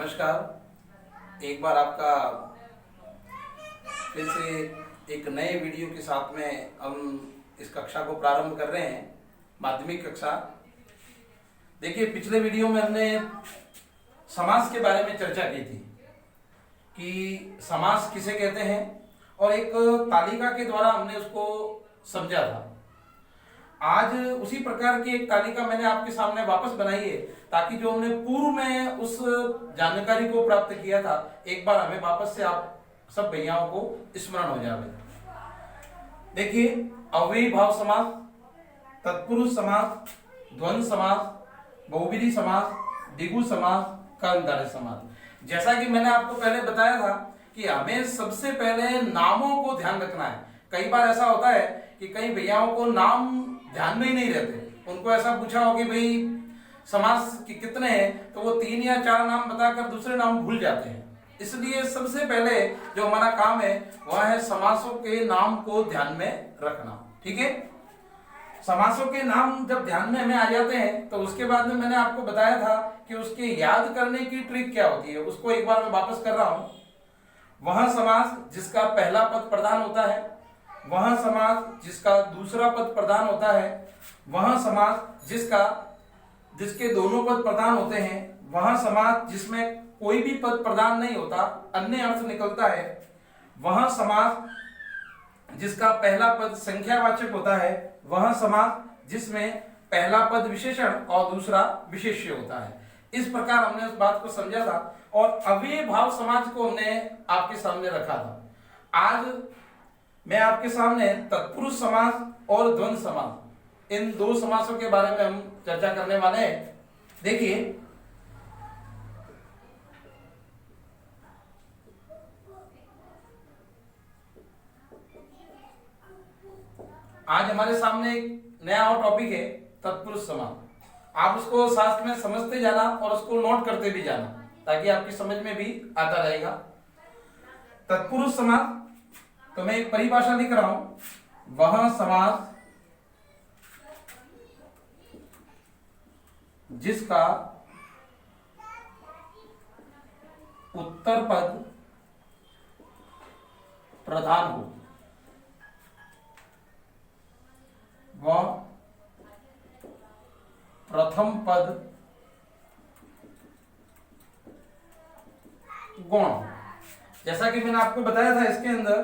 नमस्कार। एक बार आपका फिर से एक नए वीडियो के साथ में हम इस कक्षा को प्रारंभ कर रहे हैं, माध्यमिक कक्षा। देखिए, पिछले वीडियो में हमने समास के बारे में चर्चा की थी कि समास किसे कहते हैं और एक तालिका के द्वारा हमने उसको समझा था। आज उसी प्रकार की एक तालिका मैंने आपके सामने वापस बनाई है ताकि जो हमने पूर्व में उस जानकारी को प्राप्त किया था एक बार हमें वापस से आप सब भैयाओं को स्मरण हो जाए। देखिए, अव्ययी भाव समास, तत्पुरुष समास, द्वंद्व समास, बहुव्रीहि समास, द्विगु समास, कर्मधारय समास। जैसा कि मैंने आपको पहले बताया था कि हमें सबसे पहले नामों को ध्यान रखना है। कई बार ऐसा होता है कि कई भैयाओं को नाम ध्यान में ही नहीं रहते। उनको ऐसा पूछा हो कि भाई समास के कितने हैं, तो वो 3 या 4 नाम बताकर दूसरे नाम भूल जाते हैं। इसलिए सबसे पहले जो हमारा काम है वह है समासों के नाम को ध्यान में रखना। ठीक है, समासों के नाम जब ध्यान में हमें आ जाते हैं तो उसके बाद में मैंने आपको बताया था कि उसके याद करने की ट्रिक क्या होती है। उसको एक बार मैं वापस कर रहा हूं। वह समास जिसका पहला पद प्रधान होता है, वह समास जिसका दूसरा पद प्रधान होता है, वह समास जिसके दोनों पद प्रधान होते हैं, वह समास जिसमें कोई भी पद प्रधान नहीं होता, अन्य अर्थ निकलता है, वह समास जिसका पहला पद संख्यावाचक होता है, वह समास जिसमें पहला पद विशेषण और दूसरा विशेष्य होता है। इस प्रकार हमने उस बात को समझा था और अव्ययी भाव समास को हमने आपके सामने रखा था। आज मैं आपके सामने तत्पुरुष समास और द्वंद्व समास, इन 2 समासों के बारे में हम चर्चा करने वाले हैं। देखिए, आज हमारे सामने एक नया और टॉपिक है तत्पुरुष समास। आप उसको शास्त्र में समझते जाना और उसको नोट करते भी जाना ताकि आपकी समझ में भी आता रहेगा। तत्पुरुष समास, तो मैं एक परिभाषा लिख रहा हूं। वह समास जिसका उत्तर पद प्रधान हो, वह प्रथम पद गौण हो। जैसा कि मैंने आपको बताया था, इसके अंदर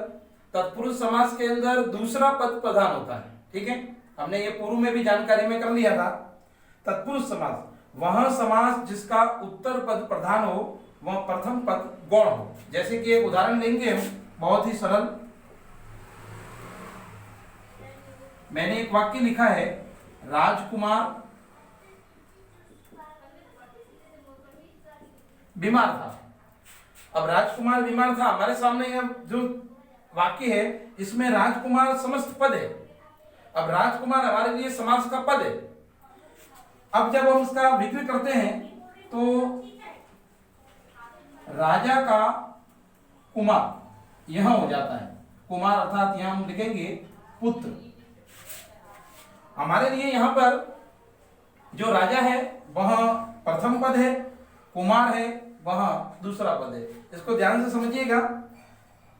तत्पुरुष समास के अंदर दूसरा पद प्रधान होता है। ठीक है, हमने ये पूर्व में भी जानकारी में कर लिया था। तत्पुरुष समास वह समास जिसका उत्तर पद प्रधान हो, वह प्रथम पद गौण हो। जैसे कि एक उदाहरण लेंगे हम, बहुत ही सरल। मैंने एक वाक्य लिखा है, राजकुमार बीमार था। अब राजकुमार बीमार था, हमारे सामने यह जो वाक्य है इसमें राजकुमार समस्त पद है। अब राजकुमार हमारे लिए समास का पद है। अब जब हम इसका विग्रह करते हैं तो राजा का कुमार यहां हो जाता है। कुमार अर्थात यहां हम लिखेंगे पुत्र। हमारे लिए यहां पर जो राजा है वह प्रथम पद है, कुमार है वह दूसरा पद है। इसको ध्यान से समझिएगा।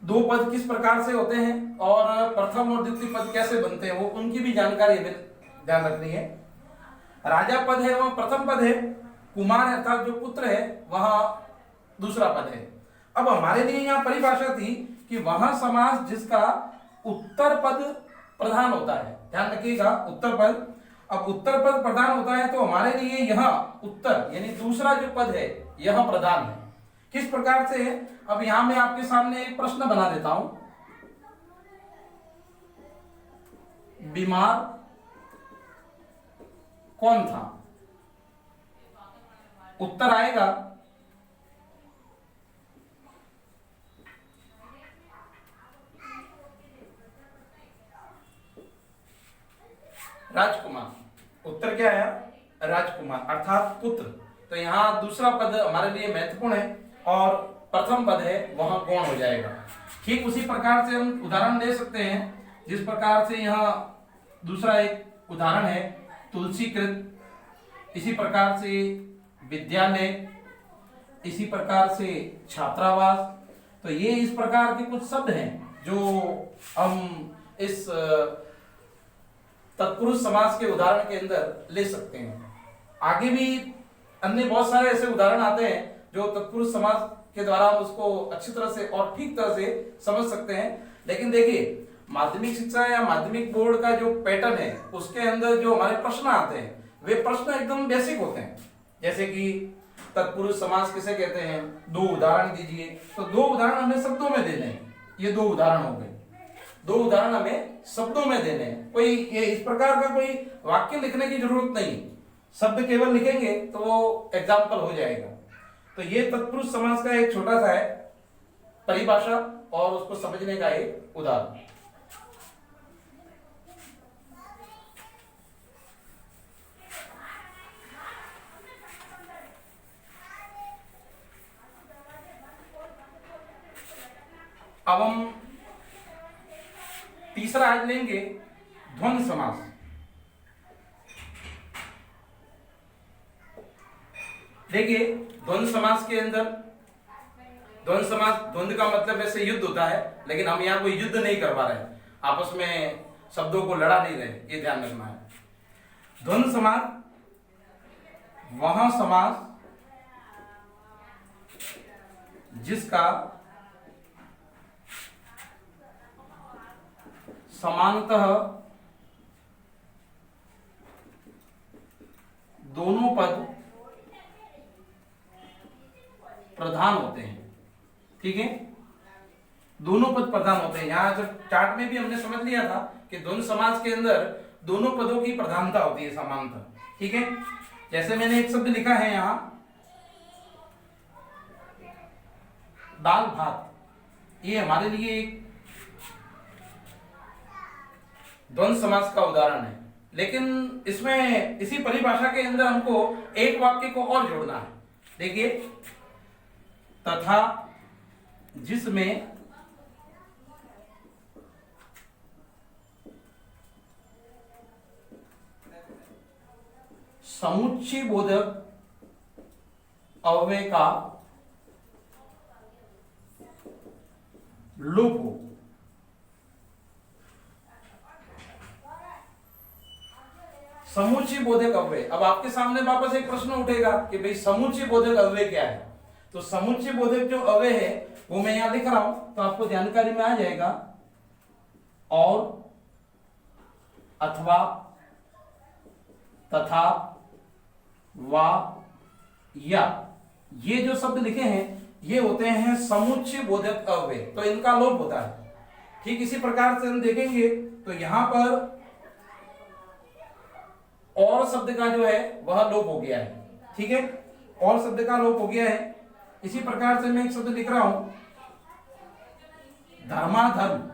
2 पद किस प्रकार से होते हैं और प्रथम और द्वितीय पद कैसे बनते हैं, वो उनकी भी जानकारी ध्यान रखनी है। राजा पद है वह प्रथम पद है, कुमार अर्थात जो पुत्र है वह दूसरा पद है। अब हमारे लिए यहां परिभाषा थी कि वह समास जिसका उत्तर पद प्रधान होता है। ध्यान रखिएगा, उत्तर पद। अब उत्तर पद प्रधान होता है तो hमारे लिए यहां उत्तर यानी दूसरा जो पद है यह प्रधान है। किस प्रकार से है, अब यहां मैं आपके सामने एक प्रश्न बना देता हूं। बीमार कौन था? उत्तर आएगा राजकुमार। उत्तर क्या आया? राजकुमार अर्थात पुत्र। तो यहां दूसरा पद हमारे लिए महत्वपूर्ण है और प्रथम पद है वह गौण हो जाएगा। ठीक उसी प्रकार से हम उदाहरण दे सकते हैं जिस प्रकार से यहां दूसरा एक उदाहरण है तुलसीकृत, इसी प्रकार से विद्यालय, इसी प्रकार से छात्रावास। तो ये इस प्रकार के कुछ शब्द हैं जो हम इस तत्पुरुष समास के उदाहरण के अंदर ले सकते हैं। आगे भी अन्य बहुत सारे ऐसे उदाहरण आते हैं जो तत्पुरुष समास के द्वारा हम उसको अच्छी तरह से और ठीक तरह से समझ सकते हैं। लेकिन देखिए, माध्यमिक शिक्षा या माध्यमिक बोर्ड का जो पैटर्न है उसके अंदर जो हमारे प्रश्न आते हैं वे प्रश्न एकदम बेसिक होते हैं। जैसे कि तत्पुरुष समास किसे कहते हैं, 2 उदाहरण दीजिए। तो 2 उदाहरण हमें शब्दों में देने हैं। ये 2 उदाहरण हो गए, 2 उदाहरण हमें शब्दों में देने हैं। कोई ये इस प्रकार का कोई वाक्य लिखने की जरूरत नहीं, शब्द केवल लिखेंगे तो वो एग्जाम्पल हो जाएगा। तो ये तत्पुरुष समास का एक छोटा सा है परिभाषा और उसको समझने का एक उदाहरण। अब हम तीसरा आज लेंगे द्वंद्व समास। देखिए, द्वंद्व समास के अंदर द्वंद्व समास, द्वंद्व का मतलब वैसे युद्ध होता है, लेकिन हम यहाँ कोई युद्ध नहीं करवा रहे, आपस में शब्दों को लड़ा नहीं रहे, ये ध्यान रखना है। द्वंद्व समास वह समास जिसका समानतः दोनों पद प्रधान होते हैं। ठीक है, दोनों पद प्रधान होते हैं। यहां जब चार्ट में भी हमने समझ लिया था कि द्वंद्व समास के अंदर दोनों पदों की प्रधानता होती है, समानता। ठीक है, जैसे मैंने एक शब्द लिखा है यहां, दाल भात, ये हमारे लिए एक द्वंद्व समास का उदाहरण है। लेकिन इसमें इसी परिभाषा के अंदर हमको एक वाक्य को और जोड़ना है। देखिए, तथा जिसमें समुच्चय बोधक अव्यय का लोप हो। समुच्चय बोधक अव्यय। अब आपके सामने वापस एक प्रश्न उठेगा कि भाई समुच्चय बोधक अव्यय क्या है। तो समुच्चय बोधक जो अव्यय है वो मैं यहां लिख रहा हूं, तो आपको जानकारी में आ जाएगा। और, अथवा, तथा, वा, या, ये जो शब्द लिखे हैं ये होते हैं समुच्चय बोधक अव्यय, तो इनका लोप होता है। ठीक इसी प्रकार से हम देखेंगे तो यहां पर और शब्द का जो है वह लोप हो गया है। ठीक है, और शब्द का लोप हो गया है। इसी प्रकार से मैं एक शब्द लिख रहा हूं, धर्माधर्म,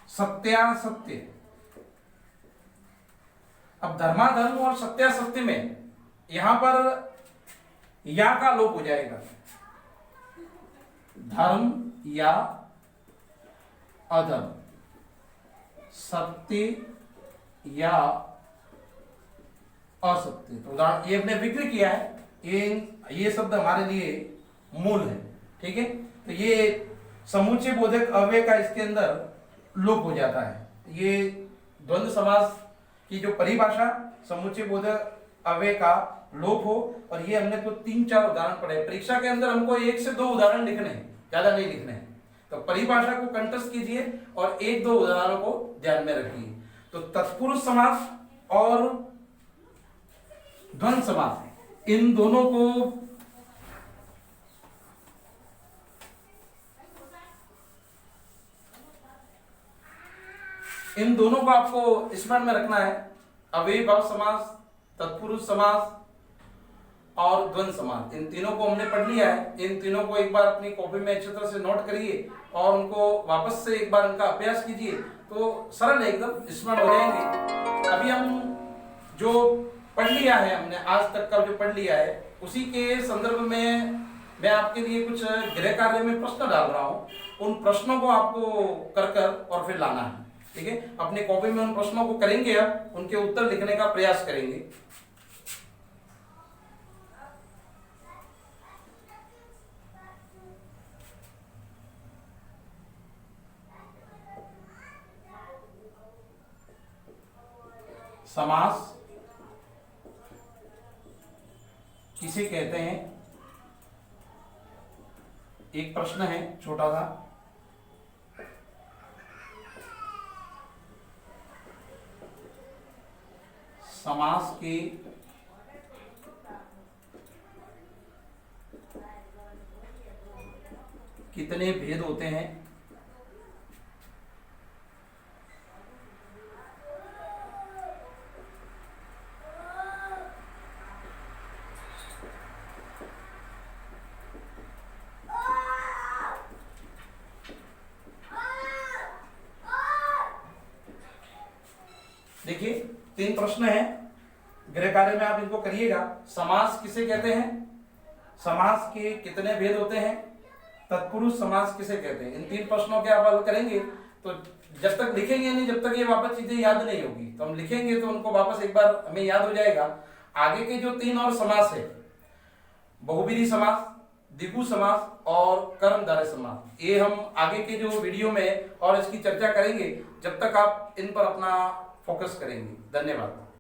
सत्यासत्य। अब धर्माधर्म और सत्यासत्य में यहां पर या का लोप हो जाएगा। धर्म या अधर्म, सत्य या असत्य। तो उदाहरण ये हमने जिक्र किया है, ये शब्द हमारे लिए मूल है। ठीक है, तो ये समुच्चय बोधक अव्यय का इसके अंदर लोप हो जाता है। ये द्वंद्व समास की जो परिभाषा, समुच्चय बोधक अव्यय का लोप हो। और ये हमने तो 3-4 उदाहरण पढ़े। परीक्षा के अंदर हमको 1 से 2 उदाहरण लिखने हैं, ज्यादा नहीं लिखने हैं। तो परिभाषा को कंठस्थ कीजिए और 1-2 उदाहरणों को ध्यान में रखिए। तो तत्पुरुष समास और द्वंद्व समास, इन दोनों को आपको स्मरण में रखना है। अव्ययीभाव समास, तत्पुरुष समास और द्वंद्व समास, इन तीनों को हमने पढ़ लिया है। इन तीनों को एक बार अपनी कॉपी में अच्छी तरह से नोट करिए और उनको वापस से एक बार उनका अभ्यास कीजिए, तो सरल एकदम स्मरण हो जाएंगे। अभी हम जो पढ़ लिया है, हमने आज तक का जो पढ़ लिया है, उसी के संदर्भ में मैं आपके लिए कुछ गृह कार्य में प्रश्न डाल रहा हूं। उन प्रश्नों को आपको कर और फिर लाना है। ठीक है, अपनी कॉपी में उन प्रश्नों को करेंगे, अब उनके उत्तर लिखने का प्रयास करेंगे। समास किसे कहते हैं? एक प्रश्न है छोटा सा। समास के कितने भेद होते हैं? देखिए 3 प्रश्न हैं, गृह कार्य में आप इनको करिएगा। समास किसे कहते हैं? समास के कितने भेद होते हैं? तत्पुरुष समास किसे कहते हैं? इन 3 प्रश्नों के आप हल करेंगे तो जब तक लिखेंगे नहीं, जब तक ये वापस चीजें याद नहीं होगी, तो हम लिखेंगे तो उनको वापस एक बार हमें याद हो जाएगा। आगे के जो 3 और समास है, बहुव्रीहि समास, द्विगु समास और कर्मधारय समास, ये हम आगे के जो वीडियो में और इसकी चर्चा करेंगे, जब तक आप इन पर अपना फोकस करेंगे। धन्यवाद।